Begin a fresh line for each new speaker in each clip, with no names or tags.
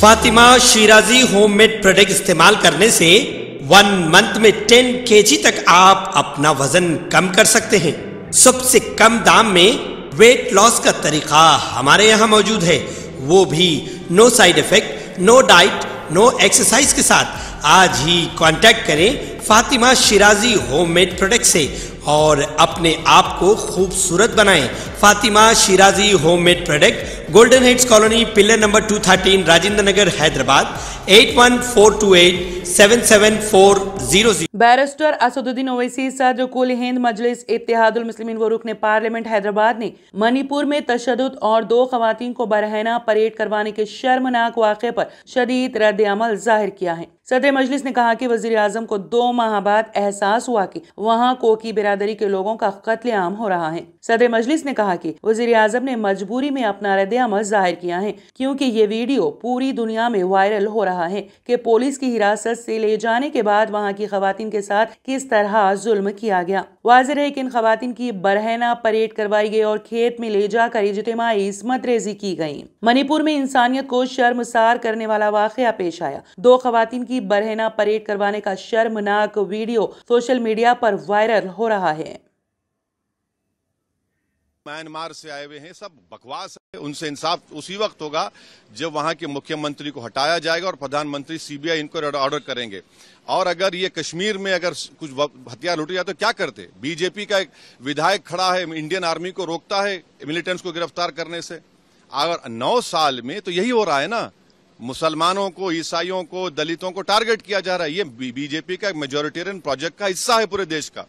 Fatima Shirazi homemade product इस्तेमाल करने से 1 मंथ में 10 kg तक आप अपना वजन कम कर सकते हैं। सबसे कम दाम में वेट लॉस का तरीका हमारे यहाँ मौजूद है, वो भी no side effect, no diet, no exercise के साथ। आज ही कांटेक्ट करें फातिमा शिराजी होममेड प्रोडक्ट से और अपने आप को खूबसूरत बनाएं। Fatima Shirazi homemade product, golden heads colony, pillar number 213, Rajendra Nagar, Hyderabad 8142877400।
Barrister Asaduddin Owaisi सदर कुल हिंद मजलिस इत्तेहादुल मुस्लिमीन व रुकन पार्लियामेंट हैदराबाद ने मणिपुर में तशद्दुद और 2 खवातीन को बरहना परेड करवाने के शर्मनाक वाक़े पर शदीद रद्द अमल जाहिर किया है। सदर मजलिस ने कहा कि वजीर आजम को 2 माह बाद एहसास हुआ कि वहाँ कोकी बिरादरी के लोगों का कत्लेआम हो रहा है। सदर मजलिस ने कहा कि वजीर आजम ने मजबूरी में अपना रद्द अमल जाहिर किया है, क्योंकि ये वीडियो पूरी दुनिया में वायरल हो रहा है कि पुलिस की हिरासत से ले जाने के बाद वहाँ की खवातीन के साथ किस तरह जुल्म किया गया। वाज़ेह है कि इन खवातीन की बरहना परेड करवाई गई और खेत में ले जाकर इज्तिमाई इस्मत रेजी की गई। मणिपुर में इंसानियत को शर्मसार करने वाला वाक़या पेश आया। 2 खवातीन की बरहना परेड करवाने का शर्मनाक वीडियो सोशल मीडिया पर वायरल हो रहा है।
म्यांमार से आए हुए हैं, सब बकवास है। उनसे इंसाफ उसी वक्त होगा जब वहां के मुख्यमंत्री को हटाया जाएगा और प्रधानमंत्री सीबीआई इनको ऑर्डर करेंगे। और अगर ये कश्मीर में अगर कुछ हथियार लूटे जाए तो क्या करते? बीजेपी का एक विधायक खड़ा है, इंडियन आर्मी को रोकता है मिलिटेंट्स को गिरफ्तार करने से। अगर 9 साल में तो यही हो रहा है ना, मुसलमानों को, ईसाइयों को, दलितों को टारगेट किया जा रहा है। ये बीजेपी का मेजोरिटेरियन प्रोजेक्ट का हिस्सा है पूरे देश का।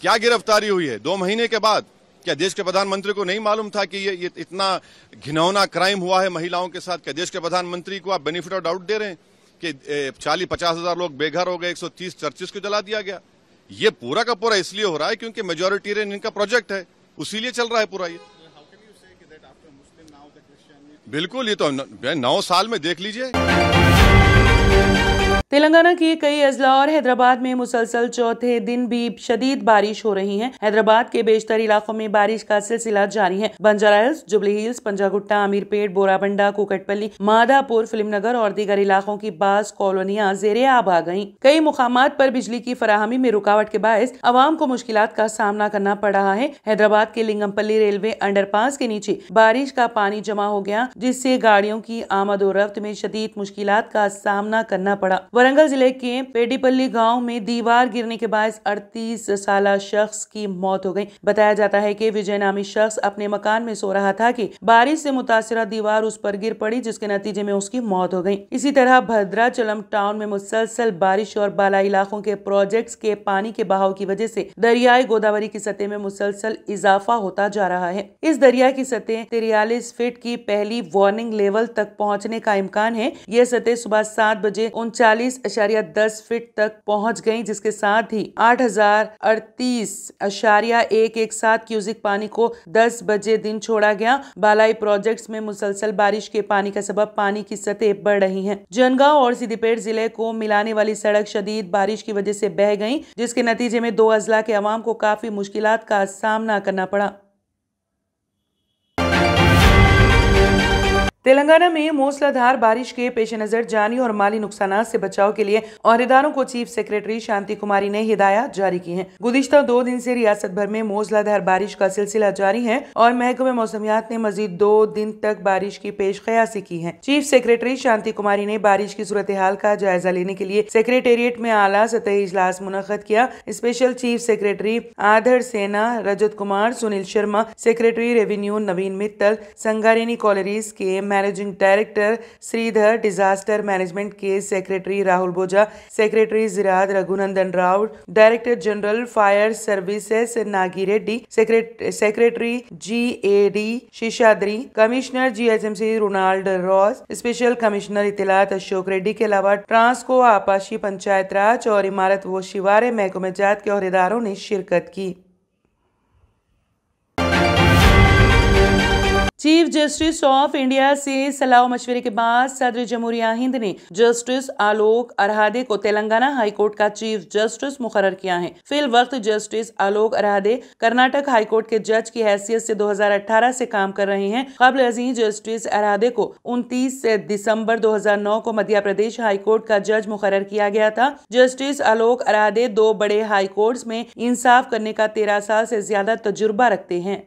क्या गिरफ्तारी हुई है 2 महीने के बाद? क्या देश के प्रधानमंत्री को नहीं मालूम था कि ये इतना घिनौना क्राइम हुआ है महिलाओं के साथ? क्या देश के प्रधानमंत्री को आप बेनिफिट ऑफ डाउट दे रहे हैं कि 40-50 हजार लोग बेघर हो गए, 130 चर्चिस को जला दिया गया? ये पूरा का पूरा इसलिए हो रहा है क्योंकि मेजोरिटेरियन इनका प्रोजेक्ट है, उसीलिए चल रहा है पूरा ये। बिल्कुल, ये तो 9 साल में देख लीजिए।
तेलंगाना के कई अजला और हैदराबाद में मुसलसल चौथे दिन भी शदीद बारिश हो रही है। हैदराबाद के बेशतर इलाकों में बारिश का सिलसिला जारी है। Banjara hills, jubilee hills, Panjagutta, Ameerpet, Borabanda, Kukatpally, Madhapur, Filmnagar और दीगर इलाकों की बास कॉलोनियां ज़ेरे आब आ गयी। कई मुकामात पर बिजली की फराहमी में रुकावट के बायस अवाम को मुश्किलात का सामना करना पड़ रहा है। हैदराबाद के लिंगमपल्ली रेलवे अंडरपास के नीचे बारिश का पानी जमा हो गया, जिससे गाड़ियों की आमदोरफ्त में शदीद मुश्किलात का सामना करना पड़ा। वरंगल जिले के पेडीपल्ली गांव में दीवार गिरने के बाद 38 साला शख्स की मौत हो गई। बताया जाता है कि विजय नामी शख्स अपने मकान में सो रहा था कि बारिश से मुतासिरा दीवार उस पर गिर पड़ी, जिसके नतीजे में उसकी मौत हो गई। इसी तरह भद्राचलम टाउन में मुसलसल बारिश और बाला इलाकों के प्रोजेक्ट्स के पानी के बहाव की वजह से दरियाई गोदावरी की सतह में मुसलसल इजाफा होता जा रहा है। इस दरिया की सतह 43 फीट की पहली वार्निंग लेवल तक पहुँचने का इम्कान है। यह सतह सुबह 7 बजे 39.10 फीट तक पहुंच गई, जिसके साथ ही 8038.117 क्यूसिक पानी को 10 बजे दिन छोड़ा गया। बालाई प्रोजेक्ट्स में मुसलसल बारिश के पानी का सबब पानी की सतह बढ़ रही है। जनगांव और सिद्दीपेट जिले को मिलाने वाली सड़क शदीद बारिश की वजह से बह गई, जिसके नतीजे में 2 अजला के अवाम को काफी मुश्किलात का सामना करना पड़ा। तेलंगाना में मूसलाधार बारिश के पेश नजर जानी और माली नुकसानात से बचाव के लिए अहदेदारों को चीफ सेक्रेटरी शांति कुमारी ने हिदायत जारी की हैं। गुज़िश्ता 2 दिन से रियासत भर में मूसलाधार बारिश का सिलसिला जारी है और महकमे मौसमियात ने मजीद 2 दिन तक बारिश की पेश क़यासी की है। चीफ सेक्रेटरी शांति कुमारी ने बारिश की सूरत हाल का जायजा लेने के लिए सेक्रेटेरिएट में आला सतही इजलास मुनक़्क़द किया। Special chief secretary Adhar Sinha Rajat Kumar, Sunil Sharma, secretary revenue Naveen Mittal, Singareni collieries के managing director Sridhar, disaster management के सेक्रेटरी राहुल बोजा, सेक्रेटरी ज़िरात Raghunandan Rao, director general fire services Nagi Reddy, secretary GAD Seshadri, commissioner GHMC Ronald Ross, special commissioner इत्तलात अशोक रेड्डी के अलावा ट्रांसको, आपाशी, पंचायत राज और इमारत व शिवारे महकमे जात के अहदेदारों ने शिरकत की। चीफ जस्टिस ऑफ इंडिया से सलाह मशवरे के बाद सदर जमहूरिया हिंद ने जस्टिस आलोक अराधे को तेलंगाना हाईकोर्ट का चीफ जस्टिस मुकर्रर किया है। फिल वक्त जस्टिस आलोक अराधे कर्नाटक हाईकोर्ट के जज की हैसियत से 2018 से काम कर रहे हैं। कबल अज़ीं जस्टिस अराधे को 29 दिसंबर 2009 को मध्य प्रदेश हाईकोर्ट का जज मुकर्रर किया गया था। जस्टिस आलोक अराधे 2 बड़े हाईकोर्ट्स में इंसाफ करने का 13 साल से ज्यादा तजुर्बा रखते हैं।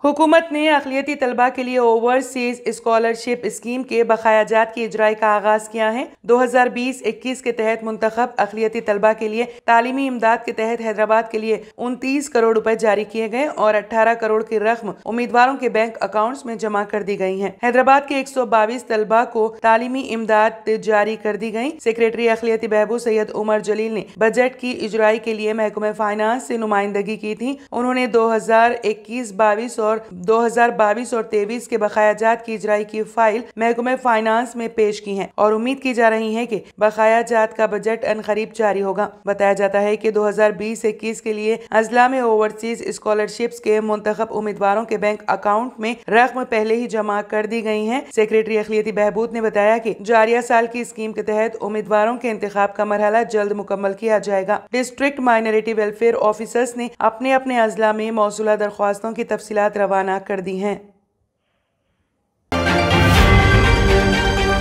हुकूमत ने अक़लियती तलबा के लिए ओवरसीज स्कॉलरशिप स्कीम के बकायाजात की इजराई का आगाज किया है। 2020-21 के तहत मुंतखब अक़लियती तलबा के लिए तालीमी इमदाद के तहत हैदराबाद के लिए 29 करोड़ रुपए जारी किए गए और 18 करोड़ की रकम उम्मीदवारों के बैंक अकाउंट्स में जमा कर दी गई है। हैदराबाद के 122 तलबा को तालीमी इमदाद जारी कर दी गई। सेक्रेटरी अक़लियती बहबूद सैयद उमर जलील ने बजट की इजराई के लिए महकमे फाइनेंस से नुमाइंदगी की थी। उन्होंने 2021-22 और 2022 और 23 के बकायाजात की इजराई की फाइल महकमे फाइनेंस में पेश की है और उम्मीद की जा रही है कि बकायाजात का बजट अनकरीब जारी होगा। बताया जाता है कि 2020-21 के लिए अजला में ओवरसीज स्कॉलरशिप्स के मुंतखब उम्मीदवारों के बैंक अकाउंट में रकम पहले ही जमा कर दी गई है। सेक्रेटरी अक़लियती बहबूद ने बताया कि जारिया साल की स्कीम के तहत उम्मीदवारों के इंतखाब का मरहला जल्द मुकम्मल किया जाएगा। डिस्ट्रिक्ट माइनॉरिटी वेलफेयर ऑफिसर्स ने अपने अपने अजला में मौसूला दरख्वास्तों की तफसीलात रवाना कर दी हैं।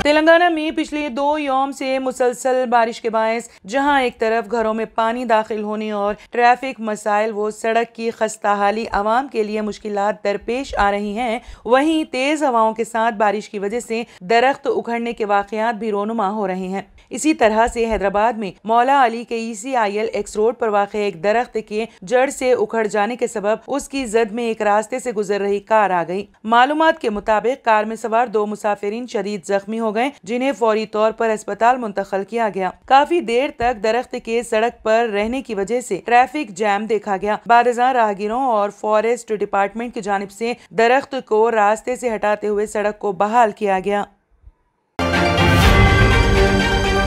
तेलंगाना में पिछले 2 यौम से मुसलसल बारिश के बायस जहां एक तरफ घरों में पानी दाखिल होने और ट्रैफिक मसाइल व सड़क की खस्ताहाली आवाम के लिए मुश्किलात दरपेश आ रही हैं, वहीं तेज हवाओं के साथ बारिश की वजह से दरख्त उखड़ने के वाकयात भी रोनुमा हो रहे हैं। इसी तरह से हैदराबाद में मौला अली के ECIL X रोड पर वाक़े एक दरख्त के जड़ से उखड़ जाने के सबब उसकी जद में एक रास्ते से गुजर रही कार आ गई। मालूमात के मुताबिक कार में सवार 2 मुसाफिरीन शदीद जख्मी हो गए, जिन्हें फौरी तौर पर अस्पताल मुंतकिल किया गया। काफी देर तक दरख्त के सड़क पर रहने की वजह से ट्रैफिक जैम देखा गया। बादशाह राहगीरों और फॉरेस्ट डिपार्टमेंट की जानिब से दरख्त को रास्ते से हटाते हुए सड़क को बहाल किया गया।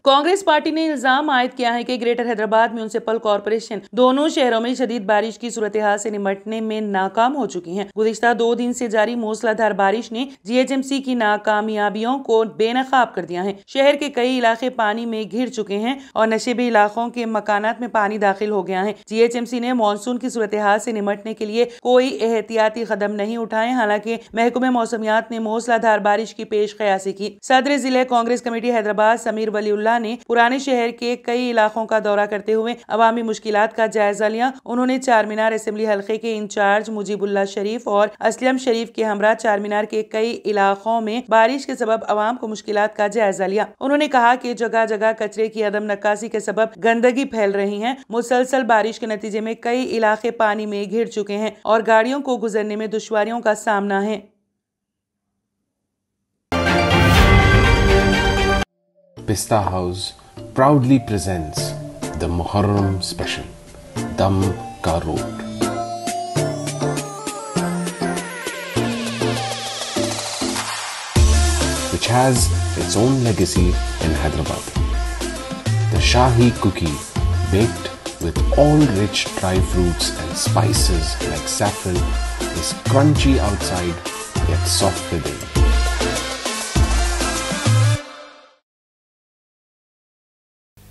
कांग्रेस पार्टी ने इल्जाम आयद किया है कि ग्रेटर हैदराबाद म्यूनिसिपल कॉरपोरेशन दोनों शहरों में शदीद बारिश की सूरत हाल से निपटने में नाकाम हो चुकी है। गुज़िश्ता 2 दिन से जारी मूसलाधार बारिश ने GHMC की नाकामयाबियों को बेनकाब कर दिया है। शहर के कई इलाके पानी में घिर चुके हैं और नशेबी इलाकों के मकानात में पानी दाखिल हो गया है। GHMC ने मानसून की सूरत हाल से निपटने के लिए कोई एहतियाती कदम नहीं उठाए। हालांकि महकमे मौसमियात ने मूसलाधार बारिश की पेश कयासी की। सदर जिले कांग्रेस कमेटी हैदराबाद समीर वलीउल्लाह ने पुराने शहर के कई इलाकों का दौरा करते हुए अवामी मुश्किलात का जायजा लिया। उन्होंने चार मीनार असेंबली हल्के के इंचार्ज मुजीबुल्लाह शरीफ और असलम शरीफ के हमरा चार मीनार के कई इलाकों में बारिश के सबब अवाम को मुश्किलात का जायजा लिया। उन्होंने कहा कि जगह जगह कचरे की अदम नक्कासी के सबब गंदगी फैल रही है। मुसलसल बारिश के नतीजे में कई इलाके पानी में घिर चुके हैं और गाड़ियों को गुजरने में दुश्वारियों का सामना है।
Pista House proudly presents the Muharram special, Dam Ka Road. Which has its own legacy in Hyderabad. The Shahi cookie, baked with all rich dry fruits and spices like saffron, is crunchy outside yet soft within.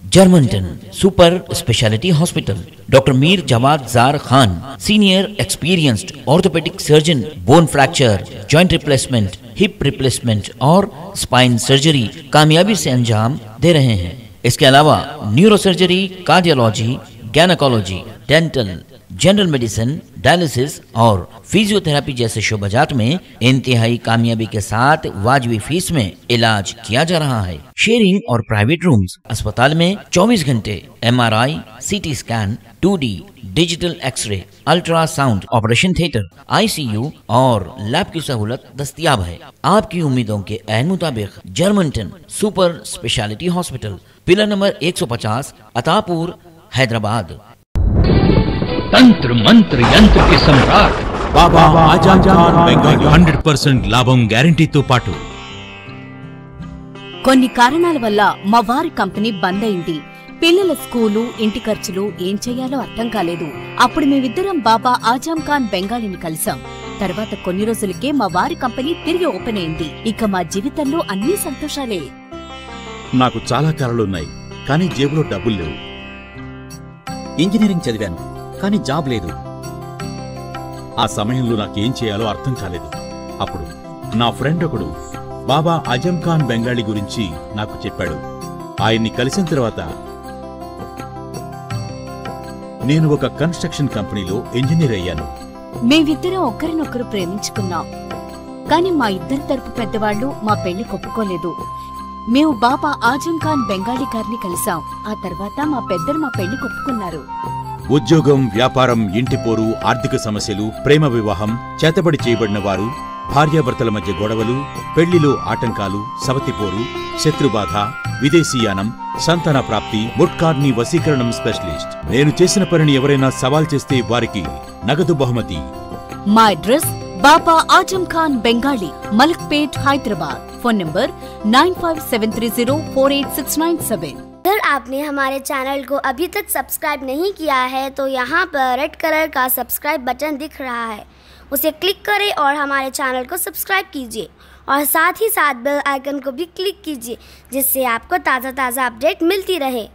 Germanten super speciality hospital, doctor Mir Jawad Zar Khan, senior experienced orthopaedic surgeon, bone fracture, joint replacement, hip replacement और spine surgery कामयाबी से अंजाम दे रहे हैं। इसके अलावा neuro surgery, cardiology, gynaecology, dental, general medicine, dialysis और फिजियोथेरेपी जैसे शोबाजात में इंतहाई कामयाबी के साथ वाजबी फीस में इलाज किया जा रहा है। शेयरिंग और प्राइवेट रूम्स, अस्पताल में 24 घंटे MRI, CT scan, 2D digital xray, ultrasound, operation theatre, ICU और लैब की सहूलत दस्तयाब है। आपकी उम्मीदों के ऐन मुताबिक Germanten super speciality hospital, pillar number 150, Attapur, Hyderabad.
तंत्र मंत्र यंत्र के सम्राट बाबा आजान खान బెంగాల్ 100% లాభం గ్యారెంటీతో పాటు
కొన్ని కారణాల వల్ల మా వారి కంపెనీ బంద్ అయింది. పిల్లల స్కూలు, ఇంటి ఖర్చులు ఏం చెయ్యాలో అర్థం కాలేదు. అప్పుడు మేమిద్దరం బాబా ఆజం ఖాన్ బెంగాలీని కలిసాం. తర్వాత కొన్ని రోజులకే మా వారి కంపెనీ తిరిగి ఓపెన్ అయింది. ఇక మా జీవితంలో అన్ని సంతోషాలే.
నాకు చాలా కలలున్నాయి, కానీ జేబులో డబ్బులు లేవు.
ఇంజనీరింగ్ చదివాను, కానీ జాబ్ లేదు.
ఆ సమయంలో నాకేం చేయాలో అర్థం కాలేదు. అప్పుడు నా ఫ్రెండ్ ఒకడు బాబా ఆజం ఖాన్ బెంగాలీ గురించి నాకు చెప్పాడు. ఆయన్ని కలిసిన తర్వాత నేను ఒక కన్స్ట్రక్షన్ కంపెనీలో ఇంజనీర్ అయ్యాను.
మేమిద్దరం ఒకరినొకరు ప్రేమించుకున్నాం. కాని మా ఇద్దరి తరపు పెద్దవాళ్లు మా పెళ్లి ఒప్పుకోలేదు. మేము బాబా ఆజం ఖాన్ బెంగాలీ గారిని కలిసాం. ఆ తర్వాత మా పెద్దలు మా పెళ్లి ఒప్పుకున్నారు.
ఉద్యోగం, వ్యాపారం, ఇంటిపోరు, ఆర్థిక సమస్యలు, ప్రేమ వివాహం, చేతబడి చేయబడిన వారు, భార్యాభర్తల మధ్య గొడవలు, పెళ్లిలో ఆటంకాలు, సవతిపోరు, శత్రుబాధ, విదేశీయానం, సంతాన ప్రాప్తి, ముట్కార్ని వశీకరణం స్పెషలిస్ట్. నేను చేసిన పనిని ఎవరైనా సవాల్ చేస్తే వారికి నగదు బహుమతి.
మా address Baba Azam Khan Bengali, Malakpet, Hyderabad. Phone number 9573048697।
अगर आपने हमारे चैनल को अभी तक सब्सक्राइब नहीं किया है तो यहाँ पर रेड कलर का सब्सक्राइब बटन दिख रहा है, उसे क्लिक करें और हमारे चैनल को सब्सक्राइब कीजिए और साथ ही साथ बेल आइकन को भी क्लिक कीजिए, जिससे आपको ताज़ा अपडेट मिलती रहे।